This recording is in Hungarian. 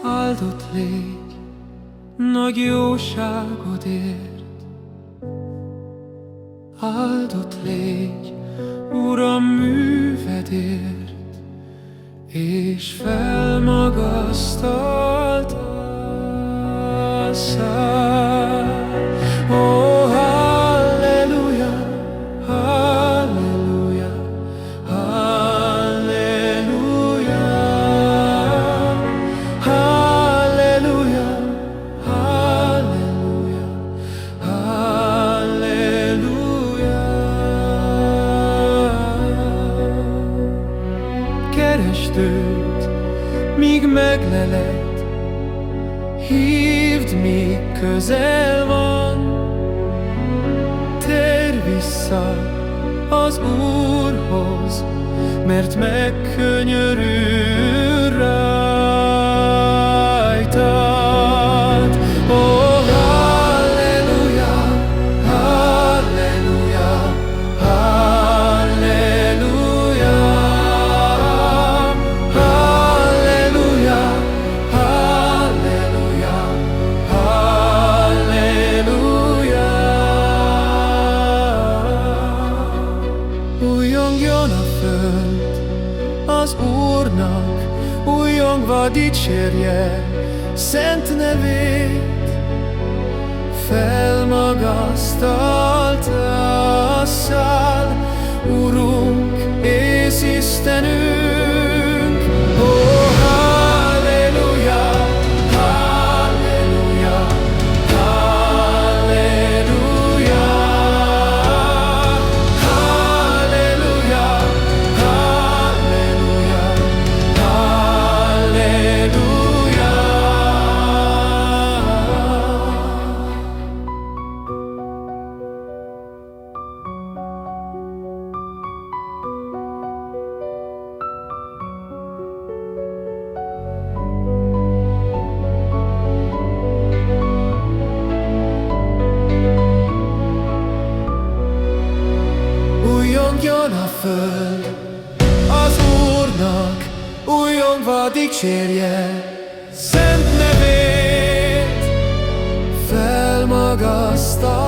áldott légy nagy jóságodért. Áldott légy, Uram, művedért, és felmagasztalt a szár. Ó, halleluja, halleluja, halleluja, halleluja, halleluja, halleluja. Keresd őt, míg megleled, hívd, míg közel van. Térj vissza az Úrhoz, mert megkönyörül rajtad. Ó, halleluja, halleluja, halleluja, halleluja, halleluja, halleluja. Újjongjon a föld az Úrnak, újjongva dicsérje szent nevét. Felmagasztalt a szál, Urunk és Istenünk. Ó, halleluja, halleluja, halleluja, halleluja, halleluja, halleluja. Újjongjon a föld az Úrnak, újjongva dicsérje szent nevét. Felmagasztal